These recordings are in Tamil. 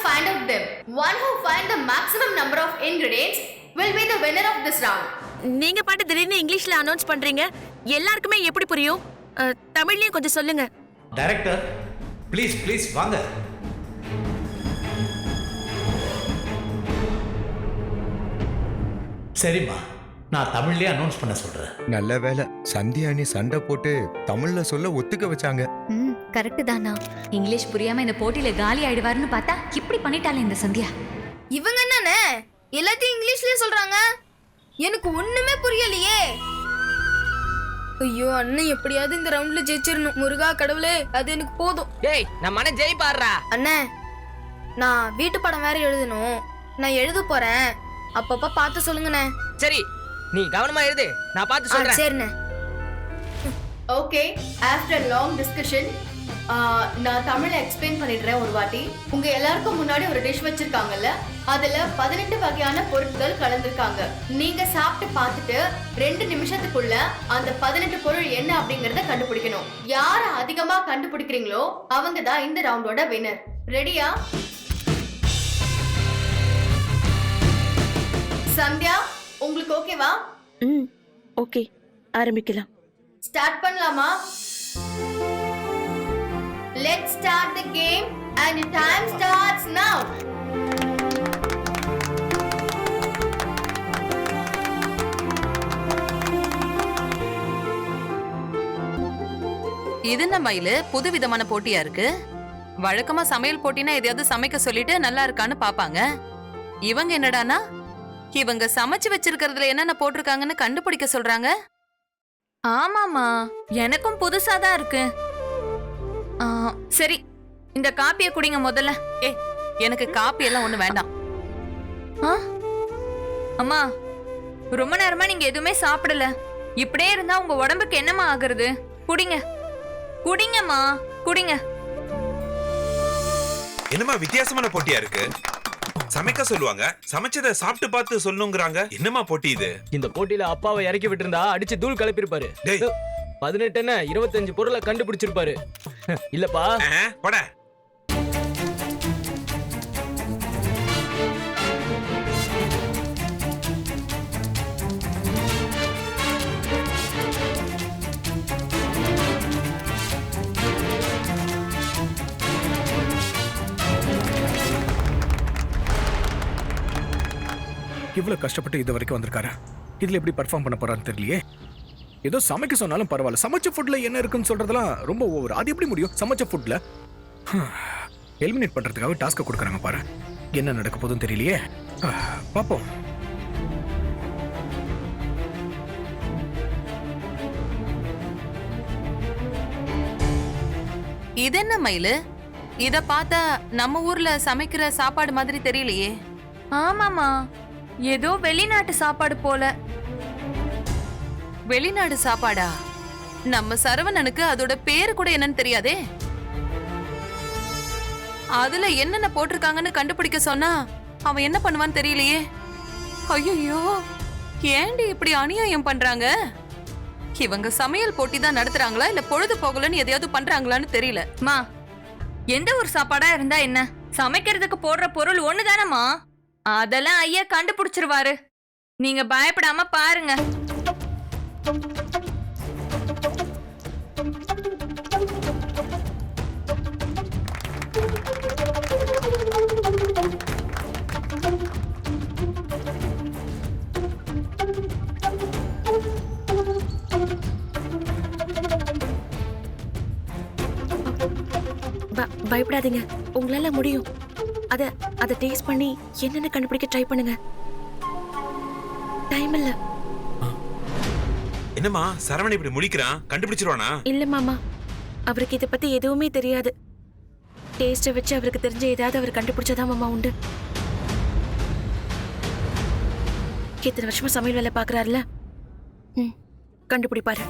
find out them. One who find the maximum number of ingredients will be the winner of this round. நீங்க பாட்டு திடீர்னு இங்கிலீஷ்ல அனௌன்ஸ் பண்றீங்க. எல்லாருக்குமே எப்படி புரியும்? தமிழ்லயும் கொஞ்சம் சொல்லுங்க. டைரக்டர் ப்ளீஸ் வாங்க. சரிம்மா, நான் தமிழ்லயே அனௌன்ஸ் பண்ண சொல்றேன். நல்ல வேலை சந்தியா நீ சண்டை போட்டு தமிழ்ல சொல்ல ஒத்துக்க வச்சாங்க. கரெக்ட் தானா? இங்கிலீஷ் புரியாம இந்த போட்டியில காலி ஆயிடுவாருன்னு பார்த்தா இப்படி பண்ணிட்டாலே இந்த சந்தியா. இவங்க என்னன்னு எல்லாத்தையும் இங்கிலீஷ்லயே சொல்றாங்க? எனக்கு ஒண்ணுமே புரியலையே. ஐயோ, அண்ணன் எப்படியாவது இந்த ரவுண்ட்ல ஜெயிச்சிரணும். முருகா கடவுளே, அது எனக்கு போதும். டேய், நம்ம அண்ணன் ஜெயிப்பாடுறா. அண்ணே, நான் வீட்டு படம் வேற எழுதணும். நான் எழுத போறேன். அப்பப்ப பார்த்து சொல்லுங்கண்ணே. சரி, நீ கவனமா எழுது, நான் பார்த்து சொல்றேன். சரிண்ணே. ஓகே, ஆஃப்டர் லாங் டிஸ்கஷன் நான் தமிழை எக்ஸ்பிளைன் பண்ணிடுறேன் ஒரு வாட்டி. உங்க எல்லாருக்கும் முன்னாடி ஒரு டிஷ் வச்சிருக்காங்கல்ல, அதுல 18 வகையான பொருட்கள் கலந்துருக்காங்க. நீங்க சாப்பிட்டு பார்த்துட்டு 2 நிமிஷத்துக்குள்ள அந்த 18 பொருள் என்ன அப்படிங்கறத கண்டுபிடிக்கணும். யார் அதிகமா கண்டுபிடிக்கிறீங்களோ அவங்க தான் இந்த ரவுண்டோட வின்னர். ரெடியா? சந்தியா, உங்களுக்கு ஓகேவா? ஓகே, ஆரம்பிக்கலாம். ஸ்டார்ட் பண்ணலாமா? Let's start the game and the time starts now. இது என்ன மயிலு, புது விதமான போட்டியா இருக்கு. வழக்கமா சமையல் போட்டினா எதையாவது சமைக்க சொல்லிட்டு நல்லா இருக்கான்னு பாப்பாங்க. இவங்க என்னடானா இவங்க சமைச்சு வச்சிருக்கிறதுல என்னென்ன போட்டிருக்காங்கன்னு கண்டுபிடிக்க சொல்றாங்க. ஆமாமா, எனக்கும் புதுசா தான் இருக்கு. சரி, இந்த காப்பியை குடிங்க முதல்ல. எனக்கு காப்பி எல்லாம் ஒண்ணு வேண்டாம். அம்மா, ரொம்ப நேரமா நீங்க எதுவுமே சாப்பிடல. இப்படியே இருந்தா உங்க உடம்புக்கு என்னமா ஆகுறது? குடிங்க குடிங்கம்மா, குடிங்க. என்னமா வித்தியாசமான போட்டியா இருக்கு? சமைக்க சொல்லுவாங்க, சமைச்சதை சாப்பிட்டு பார்த்து சொல்லணுங்கிறாங்க. என்னமா போட்டி இது? இந்த போட்டியில அப்பாவை இறக்கி விட்டுருந்தா அடிச்சு தூள் கிளப்பிருப்பாரு. 18 என்ன 25 பொருளை கண்டுபிடிச்சிருப்பாரு. இல்லப்பா போட. இவ்வளவு கஷ்டப்பட்டு இது வரைக்கும் வந்திருக்காரு. இதுல எப்படி பெர்ஃபார்ம் பண்ண போறான்னு தெரியலையே. ஏதோ சமைக்க சொன்னாலும் பரவாயில்ல, சமைச்ச ஃபுட்ல என்ன இருக்குன்னு சொல்றதெல்லாம் ரொம்ப ஓவர். அது எப்படி முடியும்? சமைச்ச ஃபுட்ல எலிமினேட் பண்றதுக்காக டாஸ்க் கொடுக்குறாங்க பாரு. என்ன நடக்க போதும் தெரியலையே. பாப்போம். இது என்ன மயிலு, இத பார்த்தா நம்ம ஊர்ல சமைக்கிற சாப்பாடு மாதிரி தெரியலையே. ஆமாமா, ஏதோ வெளிநாட்டு சாப்பாடு போல. வெளிநாடு சாப்பாடா? நம்ம சரவணனுக்கு அதோட பேரு கூட என்னன்னு தெரியாதே. அதுல என்னென்ன போட்டிருக்காங்கன்னு கண்டுபிடிக்க சொன்னா அவன் என்ன பண்ணுவான்னு தெரியலையே. ஐயோ, ஏண்டி இப்படி அநியாயம் பண்றாங்க? இவங்க சமையல் போட்டி தான் நடத்துறாங்களா இல்ல பொழுது போகலன்னு எதையாவது பண்றாங்களான்னு தெரியல. மா, எந்த ஒரு சாப்பாடா இருந்தா என்ன, சமைக்கிறதுக்கு போடுற பொருள் ஒண்ணுதானம்மா. அதெல்லாம் ஐயா கண்டுபிடிச்சிருவாரு. நீங்க பயப்படாம பாருங்க. பயப்படாதீங்க, உங்களால முடியும். அத டேஸ்ட் பண்ணி என்னென்ன கண்டுபிடிக்க ட்ரை பண்ணுங்க. டைம் இல்ல. என்னமா சரவணன் இப்படி முடிக்கிறான்? கண்டுபிடிச்சிருவானா? இல்ல மாமா, அவருக்கு இத பத்தி எதுவுமே தெரியாது. டேஸ்ட வச்சு அவருக்கு தெரிஞ்ச ஏதாவது அவர் கண்டுபிடிச்சதா மாமா உண்டு. இத்தனை வருஷமா சமையல் வேலை பாக்குறாருல, கண்டுபிடிப்பாரு.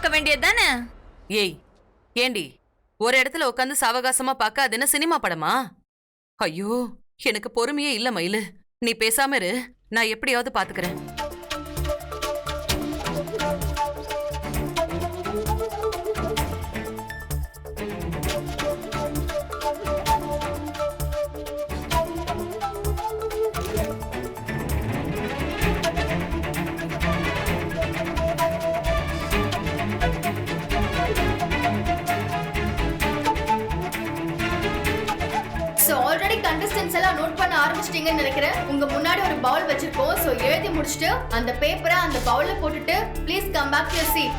பார்க்க வேண்டியது தானே? ஏய் ஏண்டி ஒரு இடத்துல உட்காந்து சாவகாசமா பார்க்க அது என்ன சினிமா படமா? ஐயோ எனக்கு பொறுமையே இல்ல மயிலு. நீ பேசாம இரு, நான் எப்படியாவது பாத்துக்கிறேன். சோ ஆல்ரெடி கண்டஸ்டன்ட்ஸ் எல்லாம் நோட் பண்ண ஆரம்பிச்சிட்டீங்கன்னு நினைக்கிறேன். உங்க முன்னாடி ஒரு பவுல் வச்சிருக்கோம். சோ எழுதி முடிச்சிட்டு அந்த பேப்பரை அந்த பவுல்ல போட்டுட்டு please come back to your seat.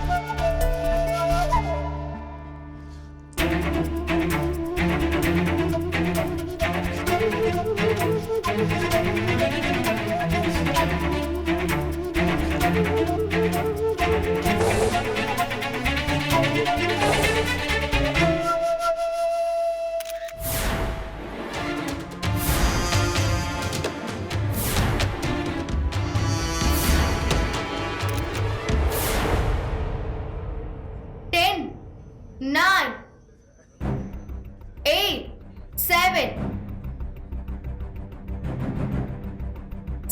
Nine, 8, 7,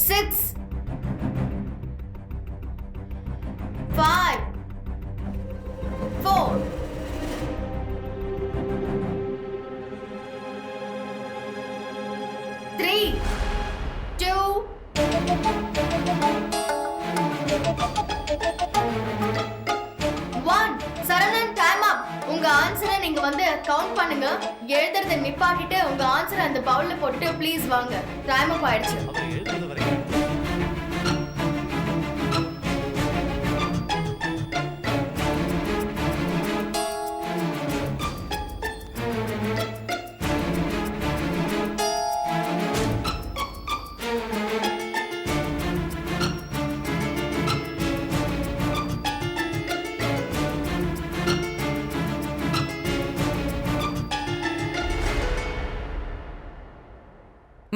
6, 5, 4, 3, 2, 1. Saravanan, time up. உங்க ஆன்சரை நீங்க வந்து கவுண்ட் பண்ணுங்க. எழுதுறதை நிப்பாட்டிட்டு உங்க ஆன்சரை அந்த பவுல்ல போட்டுட்டு ப்ளீஸ் வாங்க. டைம் அப் ஆயிடுச்சு.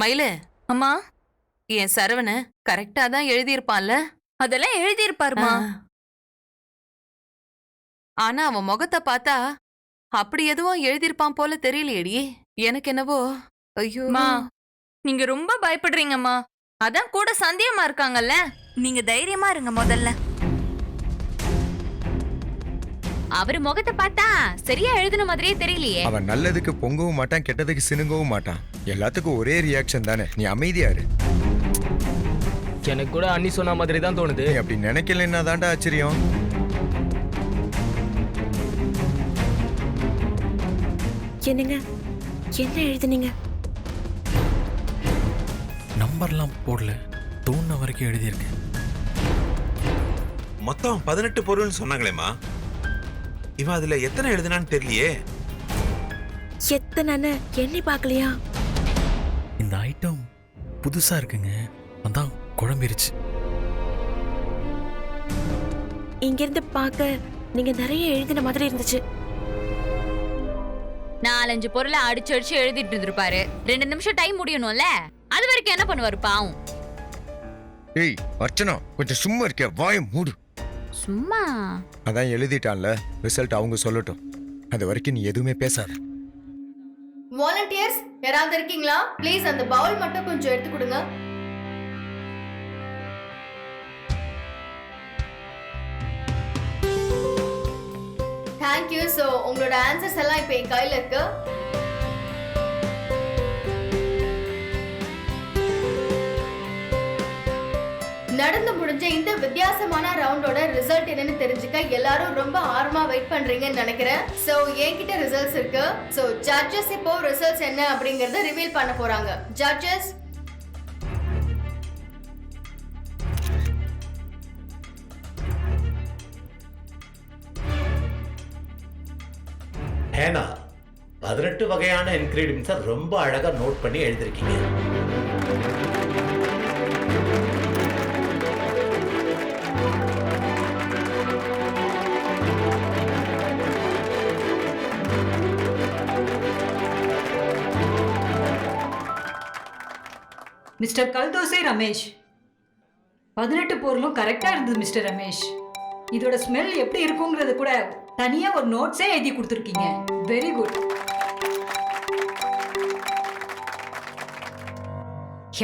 மயிலு, அம்மா, என் சரவண கரெக்டா தான் எழுதியிருப்பான்ல? அதெல்லாம் எழுதியிருப்பாருமா. ஆனா அவன் முகத்தை பார்த்தா அப்படி எதுவும் எழுதியிருப்பான் போல தெரியலையேடி. எனக்கு என்னவோ ஐயோ மா, நீங்க ரொம்ப பயப்படுறீங்கம்மா. அதான் கூட சந்தேகமா இருக்காங்கல்ல. நீங்க தைரியமா இருங்க முதல்ல. அவரு முகத்தை பார்த்தா சரியா எழுதுன மாதிரியே தெரியலையே. அவன் நல்லதுக்கு பொங்கவும் மாட்டான், கெட்டதுக்கு சினுங்கவும் மாட்டான். எல்லாத்துக்கும் ஒரே ரியாக்ஷன் தானே. நீ அமைதியா இரு. எனக்கு கூட அண்ணி சொன்ன மாதிரி தான் தோணுது. நீ அப்படி நினைக்கலன்னா தான்டா ஆச்சரியம். என்னங்க, என்ன எழுதுனீங்க? நம்பர்லாம் போடல, தோணுன வரைக்கும் எழுதியிருக்கேன். மொத்தம் 18 பொருள்னு சொன்னாங்களேம்மா. இவன் அதுல எத்தனை எழுதுனான்னு தெரியலையே. எத்தனை எண்ணி பார்க்கலையா? இந்த ஐட்டம் புதுசா இருக்குங்க, அதான் குழம்பிருச்சு. இங்கிருந்து பார்க்க நீங்க நிறைய எழுதின மாதிரி இருந்துச்சு. 4-5 பொருளை அடிச்சு அடிச்சு எழுதிட்டு இருந்திருப்பாரு. 2 நிமிஷம் டைம் முடியணும்ல, அது வரைக்கும் என்ன பண்ணுவாரு பாவம். ஏய் அர்ச்சனா, கொஞ்சம் சும்மா இருக்க, வாயை மூடு. சும்மா அதான் எழுதிட்டான்ல, ரிசல்ட் அவங்க சொல்லட்டும். அது வரைக்கும் நீ எதுவுமே பேசாத. வாலண்டியர்ஸ் யாராவது இருக்கீங்களா? ப்ளீஸ் அந்த பவுல் மட்டும் கொஞ்சம் எடுத்து கொடுங்க. Thank you. சோ உங்களோட ஆன்சர்ஸ் எல்லாம் இப்போ என் கையில இருக்கு. நடந்து முடிஞ்ச இந்த வித்தியாசமான ரவுண்டோட ரிசல்ட் என்னன்னு தெரிஞ்சுக்க எல்லாரும் ரொம்ப ஆர்வமா வெயிட் பண்றீங்கன்னு நினைக்கிறேன். சோ என்கிட்ட ரிசல்ட்ஸ் இருக்கு. சோ ஜட்ஜஸ் இப்போ ரிசல்ட்ஸ் என்ன அப்படிங்கறத ரிவீல் பண்ண போறாங்க. ஜட்ஜஸ், ஏன்னா 18 வகையான இன்கிரீடியன்ஸை ரொம்ப அழகா நோட் பண்ணி எழுதிருக்கீங்க. மிஸ்டர் கல்தோசை ரமேஷ், 18 பொருளும் கரெக்டா இருந்தது மிஸ்டர் ரமேஷ். இதோட ஸ்மெல் எப்படி இருக்குங்கிறது கூட தனியா ஒரு நோட்ஸே எழுதி கொடுத்துருக்கீங்க. Very good.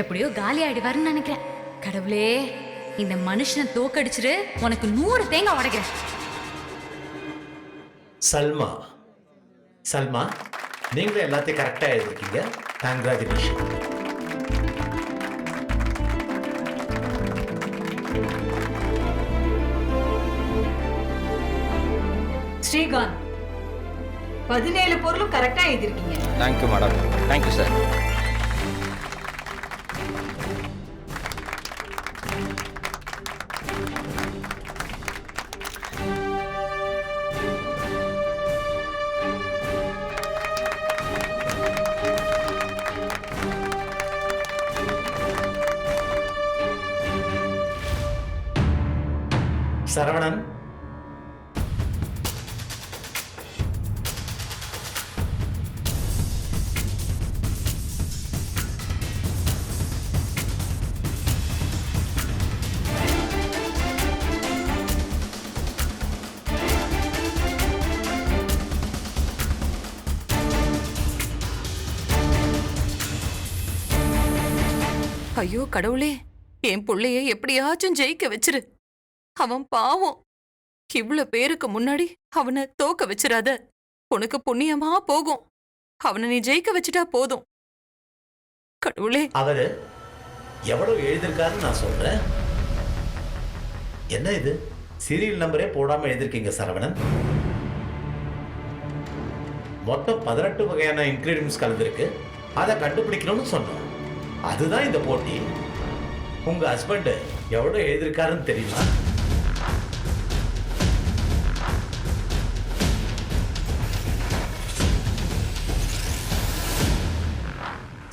எப்படியோ காலி ஆயிடுவாருன்னு நினைக்கிறேன். கடவுளே, இந்த மனுஷனை தோக்கடிச்சிரு, உனக்கு 100 தேங்காய் உடைக்கிறேன். சல்மா சல்மா நீங்களும் எல்லாத்தையும் கரெக்டா எழுதிருக்கீங்க. கங்க்ராச்சுலேஷன். ஸ்ரீகாந்த் 17 பொருளும் கரெக்டா எழுதிருக்கீங்க. Thank you madam. Thank you sir. Saravanan, ஐயோ கடவுளே, என் புள்ளைய எப்படியாச்சும் ஜெயிக்க வச்சிரு. அவன் பாவம். இவ்வளவு பேருக்கு முன்னாடி அவனை தோக்க வச்சிராத. உனக்கு புண்ணியமா போகும். அவனை நீ ஜெயிக்க வச்சிட்டா போதும். கடவுளே. அவரு எவ்வளவு எழுதிருக்காருன்னு நான் சொல்றேன். என்ன இது, சீரியல் நம்பரே போடாம எழுதிருக்கீங்க சரவணன். மொத்தம் 18 வகையான இன்கிரீடியன்ஸ் கலந்துருக்கு. அதை கண்டுபிடிக்கணும்னு சொன்னோம். அதுதான் இந்த போட்டி. உங்க ஹஸ்பண்ட் எவ்வளவு எழுதிருக்காருன்னு தெரியுமா?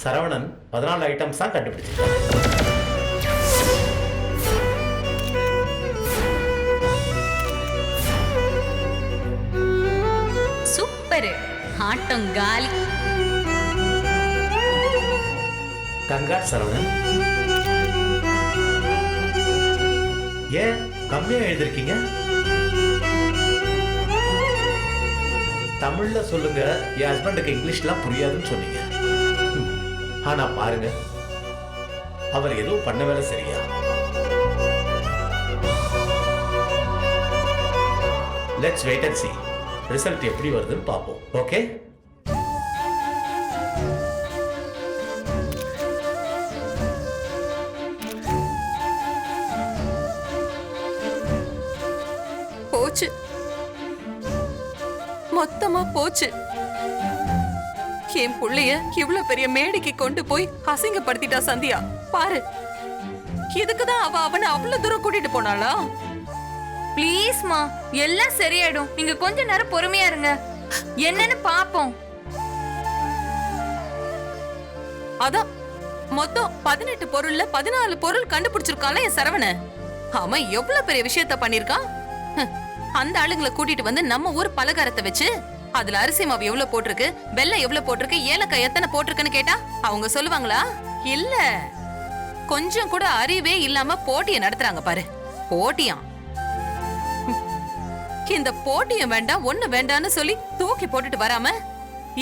சரவணன் 14 ஐட்டம்ஸ் தான் கண்டுபிடிச்சிருக்காரு. சூப்பர். ஆட்டம் காலி. கங்காட் சரவணன். ஏன் கம்மியா எழுதிருக்கீங்க? தமிழ்ல சொல்லுங்க, என் ஹஸ்பண்டுக்கு இங்கிலீஷ்லாம் புரியாதுன்னு சொன்னீங்க. ஆனா பாருங்க, அவர் எதுவும் பண்ண வேலை சரியா? Let's wait and see. Result எப்படி வருதுன்னு பார்ப்போம். ஓகே? போச்சு, மொத்தமா போச்சு. என் புள்ளைய இவ்வளவு பெரிய மேடைக்கு கொண்டு போய் அசிங்கப்படுத்திட்டா சந்தியா. பாரு, இதுக்குதான் அவனை அவ்வளவு தூரம் கூட்டிட்டு போனாளா? ப்ளீஸ்மா, எல்லாம் சரியாயிடும். நீங்க கொஞ்ச நேரம் பொறுமையா இருங்க. என்னன்னு பாப்போம். அதான் மொத்தம் 18 பொருள்ல 14 பொருள் கண்டுபிடிச்சிருக்கான்ல என் சரவணன். அவன் எவ்வளவு பெரிய விஷயத்த பண்ணிருக்கான். அந்த ஆளுங்களை கூட்டிட்டு வந்து நம்ம ஊர் பலகாரத்தை வச்சு அதுல அரிசி மாவு எவ்வளவு போட்டிருக்கு, வெல்லம் எவ்வளவு போட்டிருக்கு, ஏலக்காய் எத்தனை போட்டிருக்குன்னு கேட்டா அவங்க சொல்லுவாங்களா? இல்ல, கொஞ்சம் கூட அறிவே இல்லாம போட்டிய நடத்துறாங்க பாரு. போட்டியாம். இந்த போட்டியும் வேண்டாம் ஒண்ணு வேண்டாம்னு சொல்லி தூக்கி போட்டுட்டு வராம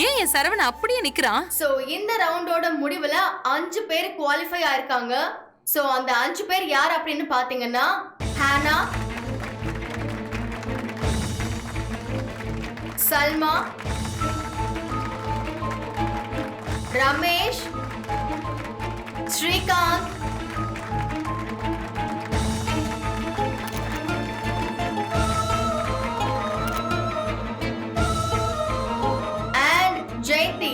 ஏன் என் சரவணன் அப்படியே நிக்கிறான்? சோ இந்த ரவுண்டோட முடிவுல 5 பேர் குவாலிஃபை ஆயிருக்காங்க. சோ அந்த 5 பேர் யார் அப்படின்னு பாத்தீங்கன்னா, ஹானா, சல்மா, ரமேஷ், ஸ்ரீகாந்த், and ஜெயந்தி.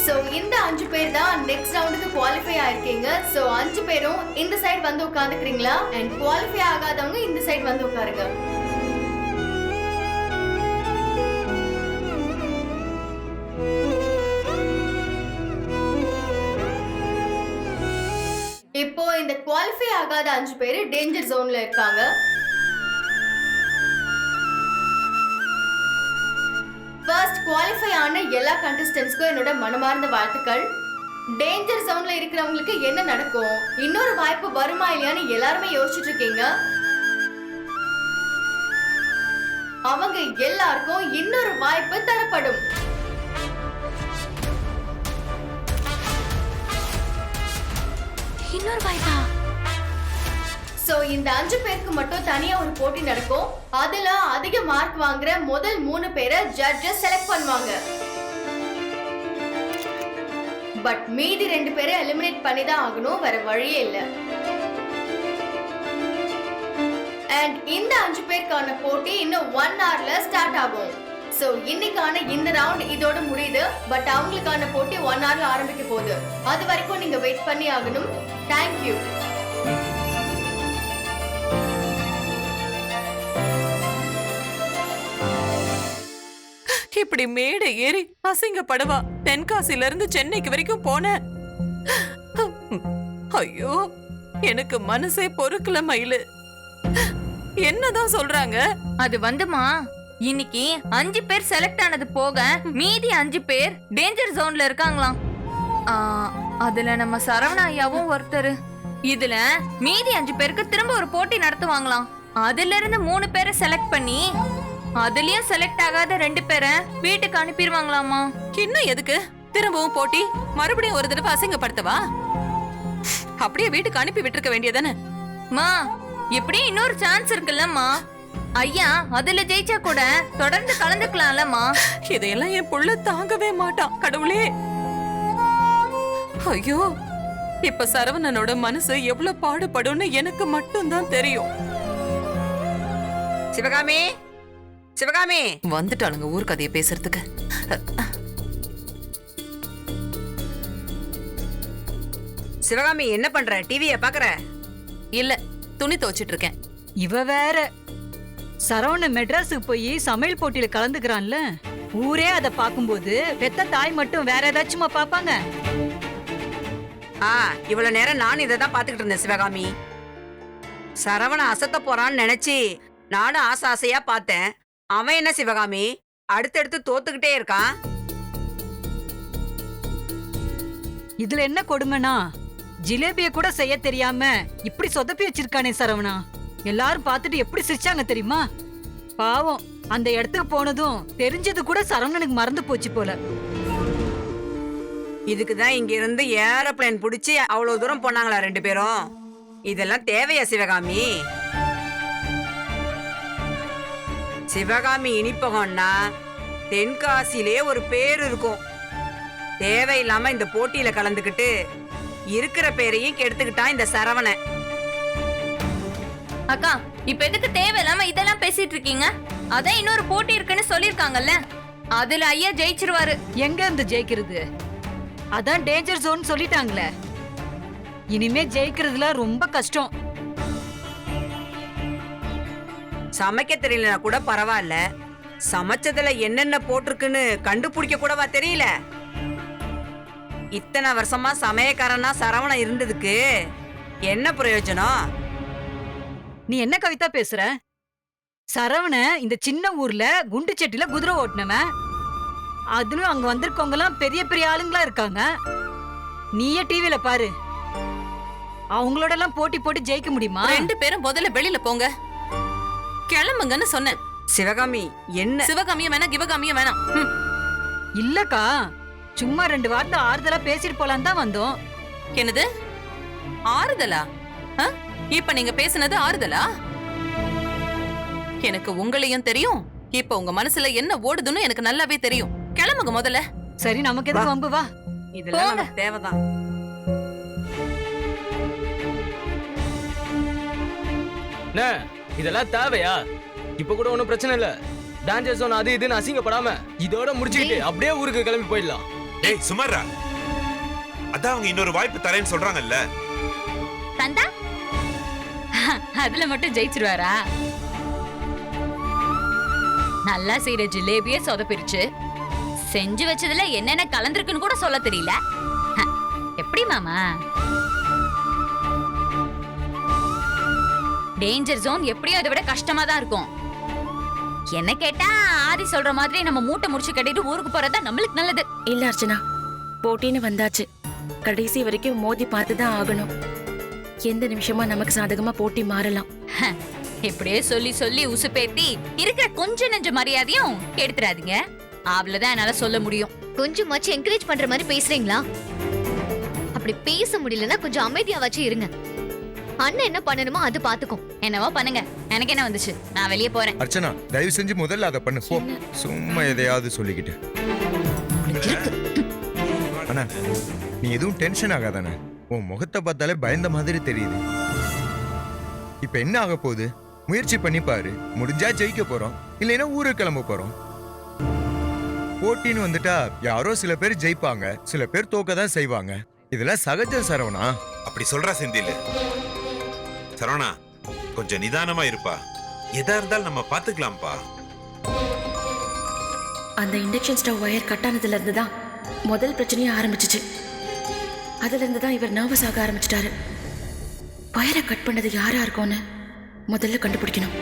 சோ இந்த 5 பேர் தான் நெக்ஸ்ட் ரவுண்டுக்கு குவாலிஃபை ஆயிருக்கீங்க. சோ 5 பேரும் இந்த சைடு வந்து உட்கார்ந்துக்கிறீங்களா? அண்ட் குவாலிஃபை ஆகாதவங்க இந்த சைடு வந்து உட்காருங்க. இப்போ இந்த குவாலிஃபை ஆகாத 5 பேரு டேஞ்சர் ஜோன்ல இருக்காங்க. ஃபர்ஸ்ட் குவாலிஃபை ஆன எல்லா கண்டஸ்டன்ட்ஸ்க்கும் என்னோட மனமார்ந்த வாழ்த்துக்கள். டேஞ்சர் ஜோன்ல இருக்கிறவங்களுக்கு என்ன நடக்கும், இன்னொரு வாய்ப்பு வருமா இல்லையான்னு எல்லாருமே யோசிச்சுட்டு இருக்கீங்க. அவங்க எல்லாருக்கும் இன்னொரு வாய்ப்பு தரப்படும். இன்னொரு வாய்ப்பா? சோ இந்த 5 பேருக்கு மட்டும் தனியா ஒரு போட்டி நடக்கும். அதுல அதிக மார்க் வாங்குற முதல் 3 பேரை ஜட்ஜஸ் செலக்ட் பண்ணுவாங்க. பட் மீதி 2 பேரை எலிமினேட் பண்ணி தான் ஆகணும், வேற வழியே இல்ல. அண்ட் இந்த 5 பேருக்கான போட்டி இன்னும் 1 hourல ஸ்டார்ட் ஆகும். சோ இன்னைக்கான இந்த ரவுண்ட் இதோட முடியுது. பட் அவங்களுக்கான போட்டி 1 hourல ஆரம்பிக்க போகுது. அது வரைக்கும் நீங்க வெயிட் பண்ணி ஆகணும். தேங்க்யூ. இப்படி மேடை ஏறி அசிங்கப்படவா தென்காசில இருந்து சென்னைக்கு வரைக்கும் போனேன். ஐயோ, எனக்கு மனசே பொறுக்கல மயிலு. என்னதான் சொல்றாங்க? அது வந்துமா, இன்னைக்கு 5 பேர் செலக்ட் ஆனது போக மீதி 5 பேர் டேஞ்சர் ஜோன்ல இருக்காங்களாம். அதுல நம்ம சரவண ஐயாவும் ஒருத்தர். இதுல மீதி 5 பேருக்கு திரும்ப ஒரு போட்டி நடத்துவாங்களாம். அதுல இருந்து 3 பேரை செலக்ட் பண்ணி அதுலயும் செலக்ட் ஆகாத 2 பேரை வீட்டுக்கு அனுப்பிடுவாங்களாமா. இன்னும் எதுக்கு திரும்பவும் போட்டி? மறுபடியும் ஒரு தடவை அசிங்கப்படுத்தவா? அப்படியே வீட்டுக்கு அனுப்பி விட்டுருக்க வேண்டியதானே? மா, இப்படி இன்னொரு சான்ஸ் இருக்குல்லம்மா. ஐயா அதுல ஜெயிச்சா கூட தொடர்ந்து கலந்துக்கலாம்லம்மா. இதையெல்லாம் என் புள்ள தாங்கவே மாட்டான். கடவுளே, ஐயோ, இப்ப சரவணனோட மனசு எவ்வளவு பாடுபடும்னு எனக்கு மட்டும்தான் தெரியும். சிவகாமி, சிவகாமி வந்துட்டாளுங்க ஊர் கதையை பேசுறதுக்கு. சிவகாமி என்ன பண்ற? டிவிய பாக்குற? இல்ல, துணி துவைச்சிட்டு இருக்கேன். இவ வேற சரவண மெட்ராஸுக்கு போய் சமையல் போட்டியில கலந்துக்கிறான்ல, ஊரே அதை பார்க்கும்போது பெத்த தாய் மட்டும் வேற ஏதாச்சுமா பாப்பாங்க? இவ்வளவு நேரம் நான் இதை தான் பாத்துக்கிட்டு இருந்தேன் சிவகாமி. சரவண அசத்த போறான்னு நினைச்சு நானும் ஆசை ஆசையா பார்த்தேன். அவன் என்ன சிவகாமி அடுத்தடுத்து தோத்துக்கிட்டே இருக்கான். இதுல என்ன கொடுமைனா, ஜிலேபிய கூட செய்ய தெரியாம இப்படி சொதப்பி வச்சிருக்கானே சரவணா. எல்லாரும் பார்த்துட்டு எப்படி சிரிச்சாங்க தெரியுமா? பாவம், அந்த இடத்துக்கு போனதும் தெரிஞ்சது கூட சரவணனுக்கு மறந்து போச்சு போல. இதுக்குதான் இங்க இருந்து ஏரோப்ளேன் புடிச்சு அவ்வளவு தூரம் போனாங்களா 2 பேரும்? இதெல்லாம் தேவையா சிவகாமி? சிவகாமி இனிப்பகம்னா தென்காசிலே ஒரு பேர் இருக்கும். தேவையில்லாம இந்த போட்டியில கலந்துக்கிட்டு இருக்கிற பேரையும் கெடுத்துக்கிட்டான் இந்த சரவணன். அக்கா, இப்ப எதுக்கு தேவையில்லாம இதெல்லாம் பேசிட்டு இருக்கீங்க? அதான் இன்னொரு போட்டி இருக்குன்னு சொல்லிருக்காங்கல்ல, அதுல ஐயா ஜெயிச்சிருவாரு. எங்க இருந்து ஜெயிக்கிறது? அதான் டேஞ்சர் ஜோன் சொல்லிட்டாங்களே. இனிமே ஜெயிக்கிறதுல ரொம்ப கஷ்டம். சமைக்க தெரியலனா கூட பரவாயில்ல, சமைச்சதுல என்னென்ன போட்டிருக்குன்னு கண்டுபிடிக்க கூடவா தெரியல? இத்தனை வருஷமா சமயக்காரனா சரவணன் இருந்ததுக்கு என்ன பிரயோஜனம்? நீ என்ன கவிதா பேசுற? சரவண இந்த சின்ன ஊர்ல குண்டு செட்டில குதிரை ஓட்டுனவன். அதுலயும் அங்க வந்திருக்கவங்க எல்லாம் பெரிய பெரிய ஆளுங்களா இருக்காங்க. நீயே டிவில பாரு. அவங்களோட எல்லாம் போட்டி போட்டு ஜெயிக்க முடியுமா? 2 பேரும் முதல்ல வெளியில போங்க, கிளம்புங்கன்னு சொன்னேன். சிவகாமி என்ன? சிவகாமியும் வேணாம், கிவகாமியும் வேணாம். இல்லக்கா, சும்மா 2 வார்த்தை ஆறுதலா பேசிட்டு போலாம் தான் வந்தோம். என்னது ஆறுதலா? இப்ப நீங்க பேசுனது ஆறுதலா? எனக்கு உங்களையும் தெரியும், இப்ப உங்க மனசுல என்ன ஓடுதுன்னு எனக்கு நல்லாவே தெரியும். கிளம்புங்க முதல்ல. சரி, நமக்கு எதுக்கு வம்பு? வா, இதெல்லாம் நமக்கு தேவைதான். இதெல்லாம் தேவையா? இப்ப கூட ஒண்ணும் பிரச்சனை இல்ல. டான்ஜர் ஜோன் அது இதுன்னு அசிங்கப்படாம இதோட முடிச்சுக்கிட்டு அப்படியே ஊருக்கு கிளம்பி போயிடலாம். டேய் சுமாரா, அதான் அவங்க இன்னொரு வாய்ப்பு தரேன்னு சொல்றாங்கல்ல. தந்தா அதுல மட்டும் ஜெயிச்சிருவாரா? நல்லா செய்யற ஜிலேபியே சொதப்பிருச்சு. செஞ்சு வச்சதுல என்னென்ன கலந்துருக்குன்னு கூட சொல்ல தெரியல. எப்படி மாமா? டேஞ்சர் ஜோன் எப்படியும் அதை விட கஷ்டமா தான் இருக்கும். என்ன கேட்டா ஆதி சொல்ற மாதிரி நம்ம மூட்டை முடிச்சு கட்டிட்டு ஊருக்கு போறதா நம்மளுக்கு நல்லது. இல்ல அர்ச்சனா, போட்டின்னு வந்தாச்சு, கடைசி வரைக்கும் மோதி பார்த்து தான் ஆகணும். எந்த நிமிஷமா நமக்கு சாதகமா போட்டி மாறலாம். இப்படியே சொல்லி சொல்லி உசுப்பேத்தி இருக்கிற கொஞ்ச நெஞ்ச மரியாதையும் எடுத்துறாதீங்க. அவ்வளவுதான் என்னால சொல்ல முடியும். கொஞ்சமாச்சு என்கரேஜ் பண்ற மாதிரி பேசுறீங்களா? அப்படி பேச முடியலன்னா கொஞ்சம் அமைதியாவாச்சு இருங்க. அண்ணன் என்ன பண்ணணுமோ அது பாத்துக்கும். என்னவோ பண்ணுங்க, எனக்கு என்ன வந்துச்சு, நான் வெளியே போறேன். அர்ச்சனா, தயவு செஞ்சு முதல்ல அதை பண்ணு போ. சும்மா எதையாவது சொல்லிக்கிட்டு. அண்ணா, நீ எதுவும் டென்ஷன் ஆகாதானே? உன் முகத்தை பார்த்தாலே பயந்த மாதிரி தெரியுது. இப்ப என்ன ஆக போகுது? முயற்சி பண்ணி பாரு. முடிஞ்சா ஜெயிக்க போறோம், இல்லைன்னா ஊருக்கு கிளம்ப போறோம். போட்டின்னு வந்துட்டா யாரோ சில பேர் ஜெயிப்பாங்க, சில பேர் தோக்கதான் செய்வாங்க. இதெல்லாம் சகஜம் சரவணா. அப்படி சொல்றா செந்தில். சரவணா, கொஞ்சம் நிதானமா இருப்பா. எதா இருந்தாலும் நம்ம பாத்துக்கலாம்ப்பா. அந்த இண்டக்ஷன் ஸ்டவ் ஒயர் கட்டானதுல இருந்து தான் முதல் பிரச்சனையே ஆரம்பிச்சிச்சு. அதுல இருந்து தான் இவர் நர்வஸ் ஆக ஆரம்பிச்சிட்டாரு. ஒயரை கட் பண்ணது யாரா இருக்கும்னு முதல்ல கண்டுபிடிக்கணும்.